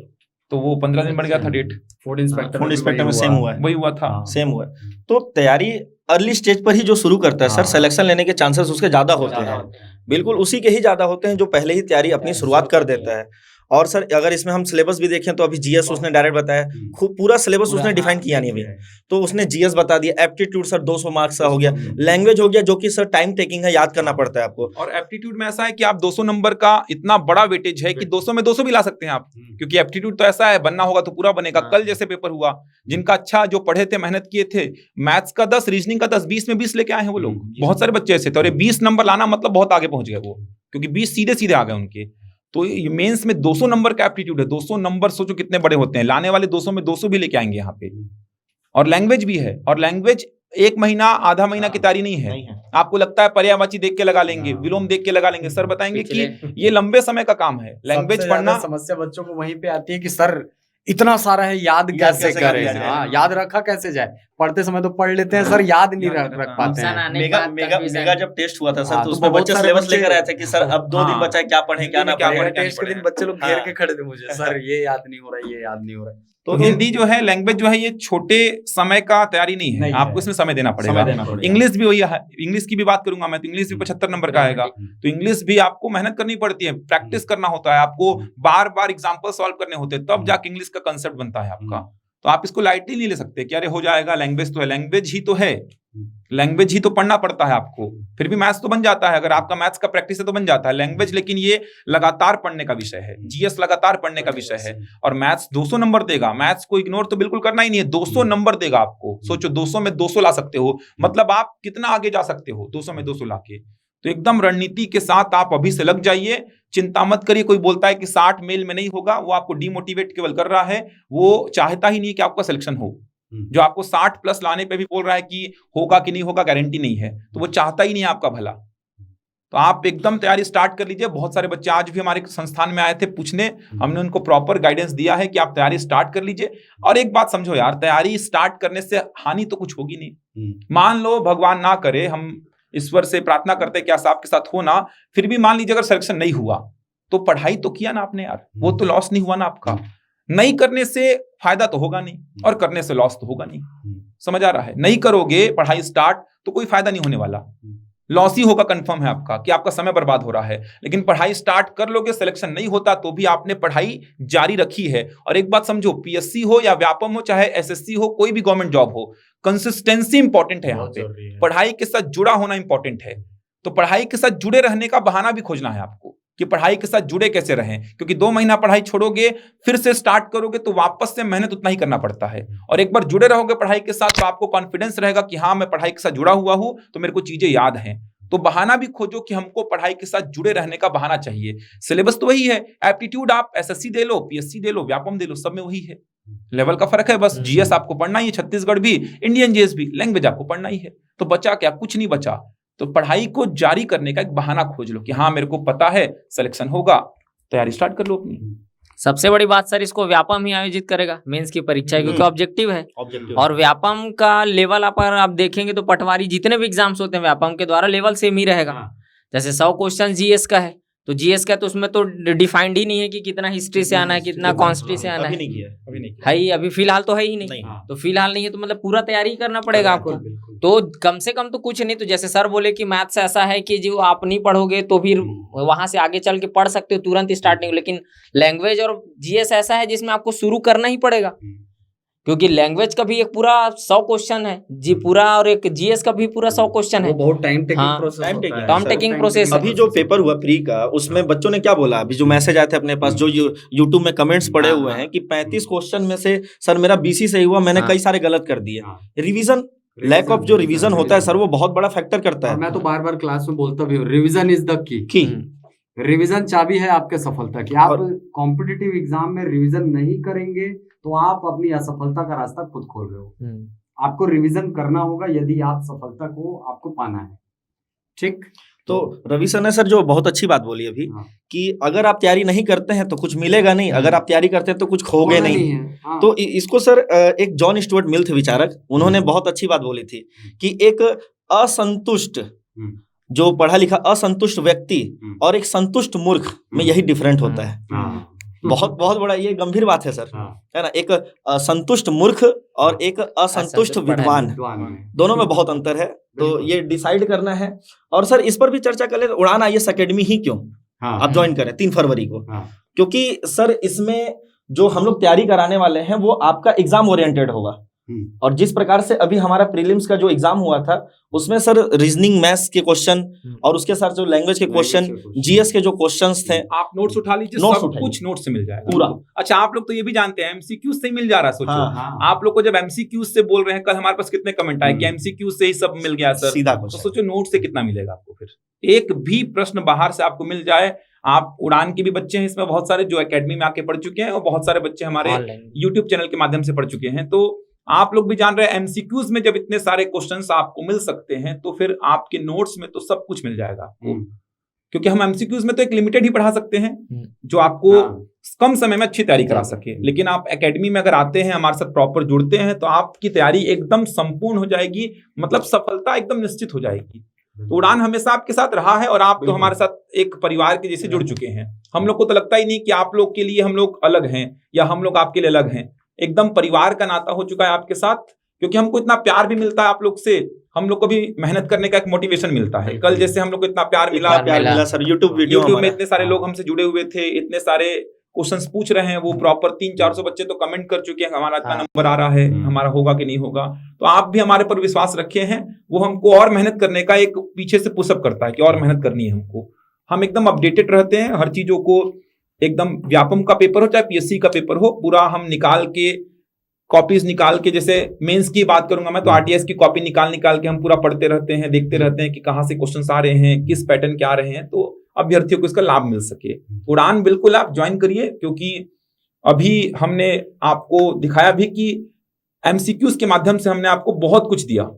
तो वो 15 दिन बढ़ गया था डेट। फूड इंस्पेक्टर में सेम हुआ है, वही हुआ था, सेम हुआ है। तो तैयारी अर्ली स्टेज पर ही जो शुरू करता है सर, सिलेक्शन लेने के चांसेस उसके ज्यादा होते हैं, बिल्कुल उसी के ही ज्यादा होते हैं जो पहले ही तैयारी अपनी शुरुआत कर देता है। और सर अगर इसमें हम सिलेबस भी देखें तो अभी जीएस उसने डायरेक्ट बताया, खूब पूरा सिलेबस उसने डिफाइन किया नहीं अभी, तो उसने जीएस बता दिया। एप्टीट्यूड सर 200 मार्क्स का हो गया, लैंग्वेज हो गया जो कि सर टाइम टेकिंग है, याद करना पड़ता है आपको। और एप्टीट्यूड में ऐसा है कि आप 200 नंबर का इतना बड़ा वेटेज है कि 200 में 200 भी ला सकते हैं आप, क्योंकि एप्टीट्यूड तो ऐसा है बनना होगा तो पूरा बनेगा। कल जैसे पेपर हुआ, जिनका अच्छा जो पढ़े थे, मेहनत किए थे, मैथ्स का 10, रीजनिंग का 10, 20 में 20 लेके आए हैं वो लोग, बहुत सारे बच्चे ऐसे थे। और ये 20 नंबर लाना मतलब बहुत आगे पहुंच गए वो, क्योंकि 20 सीधे सीधे आ गए उनके। तो ये मेंस में 200 नंबर का एप्टीट्यूड है, 200 नंबर सोचो कितने बड़े होते हैं, लाने वाले 200 में 200 भी लेके आएंगे यहाँ पे। और लैंग्वेज भी है, और लैंग्वेज 1 महीना आधा महीना की तैयारी नहीं है। आपको लगता है पर्यायवाची देख के लगा लेंगे, विलोम देख के लगा लेंगे, सर बताएंगे कि ये लंबे समय का काम है। लैंग्वेज पढ़ना, समस्या बच्चों को वहीं पे आती है कि सर इतना सारा है, याद कैसे करें, याद रखा कैसे जाए। पढ़ते समय तो पढ़ लेते हैं सर, याद नहीं रख पाते हैं। मेगा जब टेस्ट हुआ था सर, तो उसमें बच्चे सिलेबस लेकर आए थे कि सर अब 2 दिन बचा है, क्या पढ़ें क्या ना पढ़ें। टेस्ट के दिन बच्चे लोग घेर के खड़े थे मुझे, सर ये याद नहीं हो रहा, ये याद नहीं हो रहा। तो हिंदी जो है, लैंग्वेज जो है, ये छोटे समय का तैयारी नहीं है, आपको इसमें समय देना पड़ेगा। इंग्लिश भी वही है, इंग्लिश की भी बात करूंगा मैं, तो इंग्लिश भी 75 नंबर का आएगा। तो इंग्लिश भी आपको मेहनत करनी पड़ती है, प्रैक्टिस करना होता है, आपको बार बार एग्जाम्पल सॉल्व करने होते हैं, तब जाके इंग्लिश का कंसेप्ट बनता है आपका। तो आप इसको लाइटली नहीं ले सकते कि अरे हो जाएगा, लैंग्वेज तो है, लैंग्वेज ही तो है, लैंग्वेज ही तो पढ़ना पड़ता है आपको। फिर भी मैथ्स तो बन जाता है, अगर आपका मैथ्स का प्रैक्टिस है तो बन जाता है लैंग्वेज, लेकिन ये लगातार पढ़ने का विषय है, जीएस लगातार पढ़ने का विषय है। और मैथ्स 200 नंबर देगा, मैथ्स को इग्नोर तो बिल्कुल करना ही नहीं है, 200 नंबर देगा आपको। सोचो 200 में 200 ला सकते हो, मतलब आप कितना आगे जा सकते हो 200 में 200 लाके। तो एकदम रणनीति के साथ आप अभी से लग जाइए, चिंता मत करिए। कोई बोलता है कि 60 मेल में नहीं होगा, वो आपको डिमोटिवेट केवल कर रहा है, वो चाहता ही नहीं कि आपका सिलेक्शन हो। जो आपको 60 प्लस लाने पे भी बोल रहा है कि होगा कि नहीं होगा गारंटी नहीं है, तो वो चाहता ही नहीं है आपका भला। तो आप एकदम तैयारी स्टार्ट कर लीजिए। बहुत सारे बच्चे आज भी हमारे संस्थान में आए थे पूछने, हमने उनको प्रॉपर गाइडेंस दिया है कि आप तैयारी स्टार्ट कर लीजिए। और एक बात समझो यार, तैयारी स्टार्ट करने से हानि तो कुछ होगी नहीं। मान लो भगवान ना करे, हम ईश्वर से प्रार्थना करते कि ऐसा आपके साथ हो ना, फिर भी मान लीजिए अगर सिलेक्शन नहीं हुआ, तो पढ़ाई तो किया ना आपने यार, वो तो लॉस नहीं हुआ ना आपका। नहीं करने से फायदा तो होगा नहीं, और करने से लॉस तो होगा नहीं। समझ आ रहा है? नहीं करोगे पढ़ाई स्टार्ट तो कोई फायदा नहीं होने वाला, लॉस ही होगा, कंफर्म है आपका कि आपका समय बर्बाद हो रहा है। लेकिन पढ़ाई स्टार्ट कर लोगे, सिलेक्शन नहीं होता तो भी आपने पढ़ाई जारी रखी है। और एक बात समझो, पीएससी हो या व्यापम हो, चाहे एसएससी हो, कोई भी गवर्नमेंट जॉब हो, कंसिस्टेंसी इंपॉर्टेंट है। यहाँ पे पढ़ाई के साथ जुड़ा होना इंपॉर्टेंट है। तो पढ़ाई के साथ जुड़े रहने का बहाना भी खोजना है आपको कि पढ़ाई के साथ जुड़े कैसे रहें, क्योंकि 2 महीना पढ़ाई छोड़ोगे, फिर से स्टार्ट करोगे तो वापस से मेहनत उतना ही करना पड़ता है। और एक बार जुड़े रहोगे पढ़ाई के साथ तो आपको कॉन्फिडेंस रहेगा कि हाँ मैं पढ़ाई के साथ जुड़ा हुआ हूं, तो मेरे को चीजें याद हैं। तो बहाना भी खोजो कि हमको पढ़ाई के साथ जुड़े रहने का बहाना चाहिए। सिलेबस तो वही है, एप्टीट्यूड आप एसएससी दे लो, पीएससी दे लो, व्यापम दे लो, सब में वही है, लेवल का फर्क है बस। जीएस आपको पढ़ना ही है, छत्तीसगढ़ भी, इंडियन जीएस भी, लैंग्वेज आपको पढ़ना ही है। तो बचा क्या? कुछ नहीं बचा। तो पढ़ाई को जारी करने का एक बहाना खोज लो कि हाँ मेरे को पता है सिलेक्शन होगा, तैयारी स्टार्ट कर लो अपनी। सबसे बड़ी बात सर, इसको व्यापम ही आयोजित करेगा मेंस की परीक्षा, क्योंकि ऑब्जेक्टिव है। और व्यापम का लेवल आप देखेंगे तो पटवारी जितने भी एग्जाम्स होते हैं व्यापम के द्वारा लेवल सेम ही रहेगा। जैसे 100 क्वेश्चन जीएस का है, तो जीएस का तो उसमें तो डिफाइंड ही नहीं है कि कितना हिस्ट्री से आना है, कितना कॉन्स्ट्री से आना है। है ही अभी फिलहाल तो है ही नहीं। तो फिलहाल नहीं है तो मतलब पूरा तैयारी करना पड़ेगा आपको। तो कम से कम तो कुछ नहीं, तो जैसे सर बोले कि मैथ्स ऐसा है कि जो आप नहीं पढ़ोगे तो फिर वहां से आगे चल के पढ़ सकते हो, तुरंत स्टार्ट नहीं हो। लेकिन लैंग्वेज और जीएस ऐसा है जिसमें आपको शुरू करना ही पड़ेगा, क्योंकि लैंग्वेज का भी एक पूरा 100 क्वेश्चन है जी पूरा, और एक जीएस का भी पूरा 100 क्वेश्चन है। बहुत टाइम टेकिंग प्रोसेस। अभी जो पेपर हुआ प्री का, उसमें बच्चों ने क्या बोला, अभी जो मैसेज आए थे अपने पास, जो यूट्यूब में कमेंट्स पड़े हुए हैं कि 35 क्वेश्चन में से सर मेरा 20 ही सही हुआ, मैंने कई सारे गलत कर दिए। रिवीजन, लैक ऑफ जो रिवीजन होता है सर, वो बहुत बड़ा फैक्टर करता है। मैं तो बार बार क्लास में बोलता भी हूँ, revision is the key. Revision चाबी है आपके सफलता की। आप कॉम्पिटिटिव एग्जाम में रिवीजन नहीं करेंगे तो आप अपनी असफलता का रास्ता खुद खोल रहे हो। आपको रिवीजन करना होगा यदि आप सफलता को आपको पाना है। ठीक, तो रवि सर ने सर जो बहुत अच्छी बात बोली अभी हाँ। कि अगर आप तैयारी नहीं करते हैं तो कुछ मिलेगा नहीं, अगर आप तैयारी करते हैं तो कुछ खोगे नहीं। हाँ। तो इसको सर एक जॉन स्टुअर्ट मिल थे विचारक, उन्होंने बहुत अच्छी बात बोली थी कि एक असंतुष्ट जो पढ़ा लिखा असंतुष्ट व्यक्ति और एक संतुष्ट मूर्ख में यही डिफरेंट होता है। हाँ। बहुत बहुत बड़ा ये गंभीर बात है सर, हाँ। है ना। एक संतुष्ट मूर्ख और एक असंतुष्ट विद्वान, दोनों में बहुत अंतर है। तो ये डिसाइड करना है। और सर इस पर भी चर्चा कर ले, उड़ान IAS अकेडमी ही क्यों हाँ। आप ज्वाइन करें 3 फरवरी को। हाँ। क्योंकि सर इसमें जो हम लोग तैयारी कराने वाले हैं वो आपका एग्जाम ओरिएंटेड होगा। और जिस प्रकार से अभी हमारा प्रीलिम्स का जो एग्जाम हुआ था उसमें सर रीजनिंग, मैथ्स के क्वेश्चन और उसके साथ जो लैंग्वेज के क्वेश्चन, GS के जो क्वेश्चंस थे, आप नोट्स उठा लीजिए, नोट्स सब उठाइए। कुछ नोट से मिल जाएगा पूरा। अच्छा, आप लोग तो ये भी जानते हैं MCQ से ही मिल जा रहा है। सोचो हाँ। आप लोग को जब MCQ से बोल रहे हैं, कल हमारे पास कितने कमेंट आए कि MCQ से ही सब मिल गया सर, सीधा तो क्वेश्चन। सोचो नोट से कितना मिलेगा आपको। फिर एक भी प्रश्न बाहर से आपको मिल जाए। आप उड़ान के भी बच्चे हैं इसमें बहुत सारे जो एकेडमी में आके पढ़ चुके हैं, और बहुत सारे बच्चे हमारे YouTube चैनल के माध्यम से पढ़ चुके हैं। तो आप लोग भी जान रहे हैं MCQs में जब इतने सारे क्वेश्चंस आपको मिल सकते हैं तो फिर आपके नोट्स में तो सब कुछ मिल जाएगा आपको। क्योंकि हम MCQs में तो एक लिमिटेड ही पढ़ा सकते हैं जो आपको कम समय में अच्छी तैयारी करा सके। लेकिन आप एकेडमी में अगर आते हैं, हमारे साथ प्रॉपर जुड़ते हैं, तो आपकी तैयारी एकदम संपूर्ण हो जाएगी, मतलब सफलता एकदम निश्चित हो जाएगी। तो उड़ान हमेशा आपके साथ रहा है और आप तो हमारे साथ एक परिवार के जैसे जुड़ चुके हैं। हम लोग को तो लगता ही नहीं कि आप लोग के लिए हम लोग अलग हैं या हम लोग आपके लिए अलग हैं। एकदम परिवार का नाता हो चुका है आपके साथ, क्योंकि हमको इतना प्यार भी मिलता है आप लोग से। हम लोग को भी मेहनत करने का एक मोटिवेशन मिलता है। कल जैसे हम लोग को इतना प्यार मिला सर, यूट्यूब में इतने सारे लोग हमसे जुड़े हुए थे, इतने सारे क्वेश्चंस पूछ रहे हैं, वो प्रॉपर 300-400 बच्चे तो कमेंट कर चुके हैं हमारा इतना नंबर आ रहा है, हमारा होगा कि नहीं होगा। तो आप भी हमारे पर विश्वास रखे हैं, वो हमको और मेहनत करने का एक पीछे से पुशअप करता है कि और मेहनत करनी है हमको। हम एकदम अपडेटेड रहते हैं हर चीजों को, एकदम व्यापम का पेपर हो चाहे PSC का पेपर हो, पूरा हम निकाल के कॉपीज निकाल के, जैसे मेंस की बात करूंगा मैं तो RTS की कॉपी निकाल के हम पूरा पढ़ते रहते हैं, देखते रहते हैं कि कहाँ से क्वेश्चंस आ रहे हैं, किस पैटर्न के आ रहे हैं, तो अभ्यर्थियों को इसका लाभ मिल सके। उड़ान बिल्कुल आप ज्वाइन करिए, क्योंकि अभी हमने आपको दिखाया भी कि MCQs के माध्यम से हमने आपको बहुत कुछ दिया,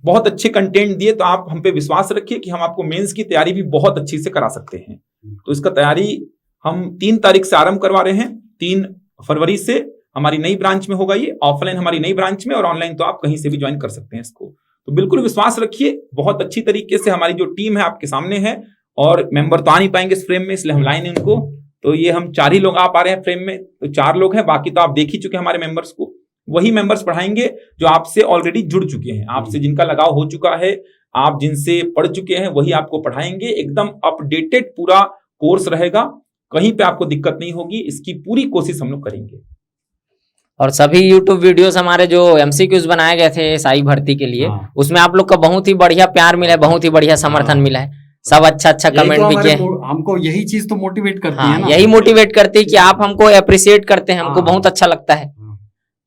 बहुत अच्छे कंटेंट दिए। तो आप हम पे विश्वास रखिए कि हम आपको मेंस की तैयारी भी बहुत अच्छी से करा सकते हैं। तो इसका तैयारी हम 3 तारीख से आरंभ करवा रहे हैं। 3 फरवरी से हमारी नई ब्रांच में होगा ये, ऑफलाइन हमारी नई ब्रांच में, और ऑनलाइन तो आप कहीं से भी ज्वाइन कर सकते हैं इसको। तो बिल्कुल विश्वास रखिए, बहुत अच्छी तरीके से हमारी जो टीम है आपके सामने है, और मेंबर तो आ नहीं पाएंगे इस फ्रेम में, इसलिए हम लाएंगे उनको। तो ये हम 4 ही लोग आ पा रहे हैं फ्रेम में, तो 4 लोग हैं, बाकी तो आप देख ही चुके हैं हमारे मेंबर्स को। वही मेंबर्स पढ़ाएंगे जो आपसे ऑलरेडी जुड़ चुके हैं, आपसे जिनका लगाव हो चुका है, आप जिनसे पढ़ चुके हैं, वही आपको पढ़ाएंगे। एकदम अपडेटेड पूरा कोर्स रहेगा, कहीं पे आपको दिक्कत नहीं होगी, इसकी पूरी कोशिश हम लोग करेंगे। और सभी YouTube वीडियोस हमारे जो MCQs बनाए गए थे SI भर्ती के लिए, उसमें आप लोग का बहुत ही बढ़िया प्यार मिला है, बहुत ही बढ़िया समर्थन मिला है, सब अच्छा कमेंट भी किए। हमको यही चीज तो मोटिवेट करती हाँ, है ना, यही मोटिवेट करती है कि आप हमको अप्रिशिएट करते हैं, हमको बहुत अच्छा लगता है।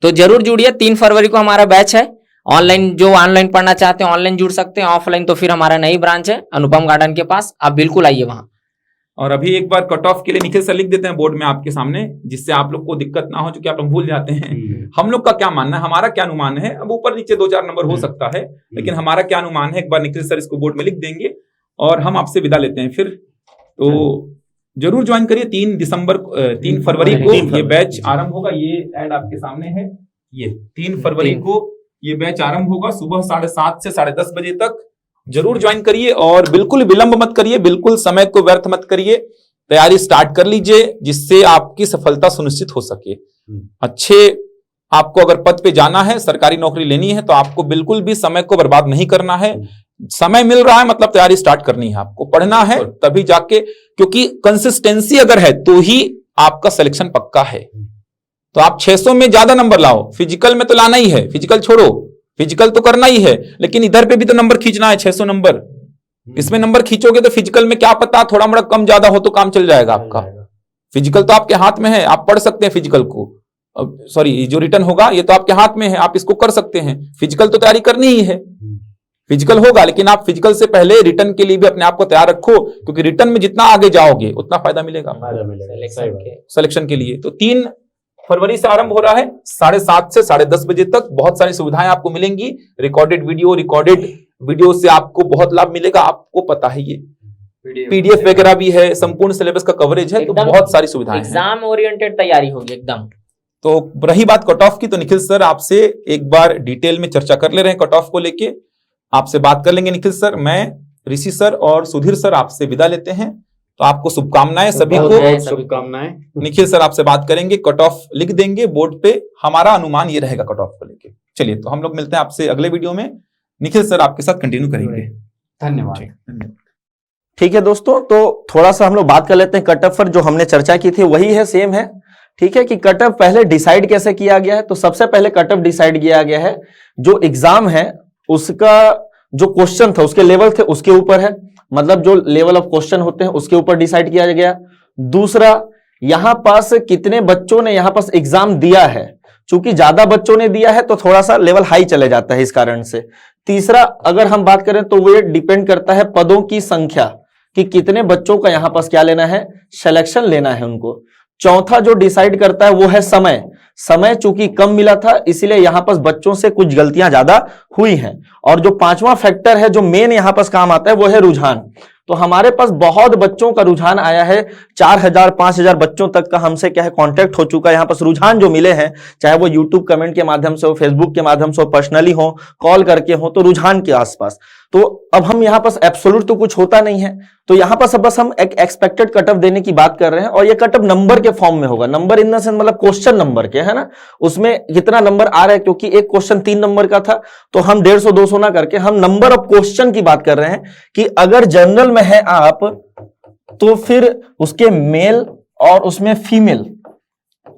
तो जरूर जुड़िए। 3 फरवरी को हमारा बैच है ऑनलाइन, जो ऑनलाइन पढ़ना चाहते हैं ऑनलाइन जुड़ सकते हैं, ऑफलाइन तो फिर हमारा नई ब्रांच है अनुपम गार्डन के पास, आप बिल्कुल आइए वहां। और अभी एक बार कट ऑफ के लिए निखिल सर लिख देते हैं बोर्ड में आपके सामने, जिससे आप लोग को दिक्कत ना हो, चूंकि आप लोग भूल जाते हैं। हम लोग का क्या मानना है, हमारा क्या अनुमान है, अब ऊपर नीचे 2-4 नंबर हो सकता है, लेकिन हमारा क्या अनुमान है, एक बार निखिल सर इसको बोर्ड में लिख देंगे और हम आपसे विदा लेते हैं फिर। तो जरूर ज्वाइन करिए। 3 फरवरी को ये बैच आरंभ होगा। ये एड आपके सामने है, ये 3 फरवरी को ये बैच आरंभ होगा सुबह 7:30 से 10:30 बजे तक। जरूर ज्वाइन करिए और बिल्कुल विलंब मत करिए, बिल्कुल समय को व्यर्थ मत करिए, तैयारी स्टार्ट कर लीजिए, जिससे आपकी सफलता सुनिश्चित हो सके। अच्छे आपको अगर पद पे जाना है, सरकारी नौकरी लेनी है, तो आपको बिल्कुल भी समय को बर्बाद नहीं करना है। समय मिल रहा है मतलब तैयारी स्टार्ट करनी है, आपको पढ़ना है तभी जाके, क्योंकि कंसिस्टेंसी अगर है तो ही आपका सिलेक्शन पक्का है। तो आप 600 में ज्यादा नंबर लाओ, फिजिकल में तो लाना ही है, फिजिकल छोड़ो, फिजिकल तो करना ही है, लेकिन इधर पे भी तो नंबर खींचना है 600 नंबर। इसमें नंबर खींचोगे तो फिजिकल में क्या पता थोड़ा मोड़ा कम ज्यादा हो तो काम चल जाएगा आपका। फिजिकल तो आपके हाथ में है, आप पढ़ सकते हैं फिजिकल को, सॉरी जो रिटर्न होगा ये तो आपके हाथ में है, आप इसको कर सकते हैं। फिजिकल तो तैयारी करनी ही है, फिजिकल होगा, लेकिन आप फिजिकल से पहले रिटर्न के लिए भी अपने आप को तैयार रखो, क्योंकि रिटर्न में जितना आगे जाओगे उतना फायदा मिलेगा सिलेक्शन के लिए। तो 3 फरवरी से आरंभ हो रहा है, 7:30 से 10:30 बजे तक। बहुत सारी सुविधाएं आपको मिलेंगी, रिकॉर्डेड वीडियो, रिकॉर्डेड वीडियो से आपको बहुत लाभ मिलेगा, आपको पता है ये पीडीएफ वगैरह भी है, संपूर्ण सिलेबस का कवरेज है, तो एकदम बहुत सारी सुविधाएं हैं। एग्जाम ओरिएंटेड तैयारी होगी एकदम। तो रही बात कट ऑफ की, तो निखिल सर आपसे एक बार डिटेल में चर्चा कर ले रहे हैं कट ऑफ को लेके, आपसे बात कर लेंगे। निखिल सर, मैं, ऋषि सर और सुधीर सर आपसे विदा लेते हैं। तो आपको शुभकामनाएं सभी को। शुभकामनाएं। निखिल सर आपसे बात करेंगे, कट ऑफ लिख देंगे बोर्ड पे, हमारा अनुमान ये रहेगा कट ऑफ को लेके। चलिए, तो हम लोग मिलते हैं आपसे अगले वीडियो में। निखिल सर आपके साथ कंटिन्यू करेंगे। धन्यवाद। ठीक है दोस्तों, तो थोड़ा सा हम लोग बात कर लेते हैं कट ऑफ पर। जो हमने चर्चा की थी वही है, सेम है। ठीक है कि कट ऑफ पहले डिसाइड कैसे किया गया है। तो सबसे पहले कट ऑफ डिसाइड किया गया है जो एग्जाम है उसका जो क्वेश्चन था उसके लेवल थे उसके ऊपर है, मतलब जो लेवल ऑफ क्वेश्चन होते हैं उसके ऊपर डिसाइड किया गया। दूसरा, यहां पास कितने बच्चों ने यहां पास एग्जाम दिया है, चूंकि ज्यादा बच्चों ने दिया है तो थोड़ा सा लेवल हाई चले जाता है इस कारण से। तीसरा, अगर हम बात करें तो वो डिपेंड करता है पदों की संख्या, कि कितने बच्चों का यहां पास क्या लेना है, सिलेक्शन लेना है उनको। चौथा जो डिसाइड करता है वो है समय। समय चूंकि कम मिला था इसीलिए यहां पास बच्चों से कुछ गलतियां ज्यादा हुई हैं। और जो पांचवा फैक्टर है जो मेन यहां पास काम आता है वो है रुझान। तो हमारे पास बहुत बच्चों का रुझान आया है, 4000 5000 बच्चों तक का हमसे क्या है कांटेक्ट हो चुका है। यहाँ पास रुझान जो मिले हैं, चाहे वो यूट्यूब कमेंट के माध्यम से हो, फेसबुक के माध्यम से हो, पर्सनली हो, कॉल करके हो, तो रुझान के आसपास। तो अब हम यहाँ पास एब्सोल्यूट तो कुछ होता नहीं है, तो यहाँ पास अब बस हम एक एक्सपेक्टेड कट ऑफ देने की बात कर रहे हैं। और ये कट ऑफ नंबर के फॉर्म में होगा, नंबर इन द सेंस मतलब क्वेश्चन नंबर के, है ना, उसमें कितना नंबर आ रहा है। क्योंकि एक क्वेश्चन 3 नंबर का था तो हम 150 200 ना करके हम नंबर ऑफ क्वेश्चन की बात कर रहे हैं, कि अगर जनरल में है आप तो फिर उसके मेल और उसमें फीमेल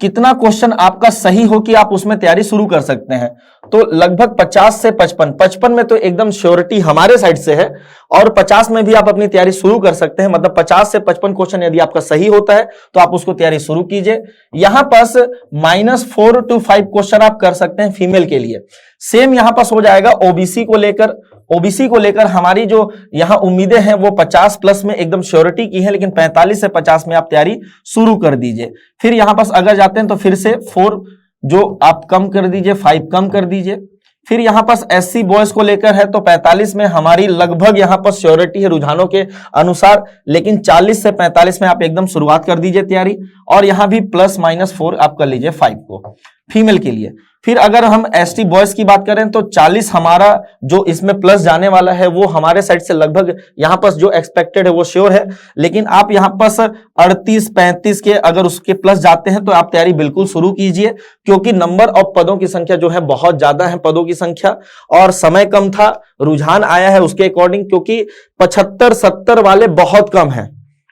कितना क्वेश्चन आपका सही हो कि आप उसमें तैयारी शुरू कर सकते हैं। तो लगभग 50 से 55 में तो एकदम श्योरिटी हमारे साइड से है, और 50 में भी आप अपनी तैयारी शुरू कर सकते हैं। मतलब 50 से 55 क्वेश्चन यदि आपका सही होता है तो आप उसको तैयारी शुरू कीजिए। यहां पास -4 to 5 क्वेश्चन आप कर सकते हैं फीमेल के लिए। सेम यहां पास हो जाएगा ओबीसी को लेकर। ओबीसी को लेकर हमारी जो यहां उम्मीदें हैं वो 50 प्लस में एकदम श्योरिटी की है, लेकिन 45 से 50 में आप तैयारी शुरू कर दीजिए। फिर यहां पास अगर जाते हैं तो फिर से 4 जो आप कम कर दीजिए, 5 कम कर दीजिए। फिर यहां पास एससी बॉयज को लेकर है तो 45 में हमारी लगभग यहां पर श्योरिटी है रुझानों के अनुसार, लेकिन 40 से 45 में आप एकदम शुरुआत कर दीजिए तैयारी। और यहां भी +-4 आप कर लीजिए 5 को फीमेल के लिए। फिर अगर हम एसटी बॉयज की बात करें तो 40 हमारा जो इसमें प्लस जाने वाला है वो हमारे साइड से लगभग यहां पास जो एक्सपेक्टेड है वो श्योर है। लेकिन आप यहां पास 38-35 के अगर उसके प्लस जाते हैं तो आप तैयारी बिल्कुल शुरू कीजिए, क्योंकि नंबर ऑफ पदों की संख्या जो है बहुत ज्यादा है, पदों की संख्या, और समय कम था, रुझान आया है उसके अकॉर्डिंग, क्योंकि 75-70 वाले बहुत कम है,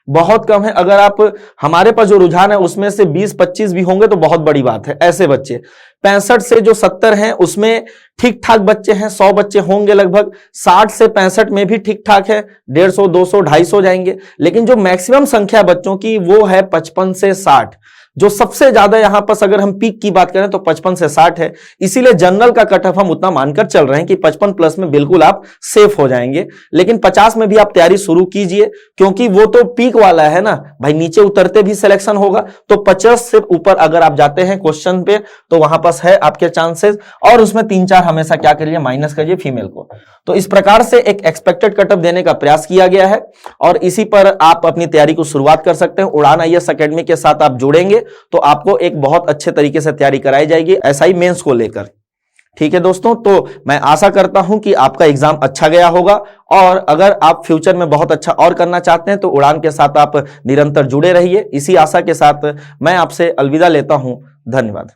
बहुत कम है। अगर आप हमारे पास जो रुझान है उसमें से 20-25 भी होंगे तो बहुत बड़ी बात है। ऐसे बच्चे 65 से जो 70 हैं उसमें ठीक ठाक बच्चे हैं, 100 बच्चे होंगे लगभग। 60 से 65 में भी ठीक ठाक है, 150 200 250 जाएंगे। लेकिन जो मैक्सिमम संख्या बच्चों की वो है 55 से 60। जो सबसे ज्यादा यहां पर अगर हम पीक की बात करें तो 55 से 60 है। इसीलिए जनरल का कट ऑफ हम उतना मानकर चल रहे हैं कि 55 प्लस में बिल्कुल आप सेफ हो जाएंगे। लेकिन 50 में भी आप तैयारी शुरू कीजिए, क्योंकि वो तो पीक वाला है ना भाई, नीचे उतरते भी सिलेक्शन होगा। तो 50 से ऊपर अगर आप जाते हैं क्वेश्चन पे तो वहां पास है आपके चांसेस, और उसमें 3-4 हमेशा क्या करिए, माइनस करिए फीमेल को। तो इस प्रकार से एक एक्सपेक्टेड कट ऑफ देने का प्रयास किया गया है, और इसी पर आप अपनी तैयारी को शुरुआत कर सकते हैं। उड़ान IAS अकेडमी के साथ आप जुड़ेंगे तो आपको एक बहुत अच्छे तरीके से तैयारी कराई जाएगी SI मेंस को लेकर। ठीक है दोस्तों, तो मैं आशा करता हूं कि आपका एग्जाम अच्छा गया होगा, और अगर आप फ्यूचर में बहुत अच्छा और करना चाहते हैं तो उड़ान के साथ आप निरंतर जुड़े रहिए। इसी आशा के साथ मैं आपसे अलविदा लेता हूं। धन्यवाद।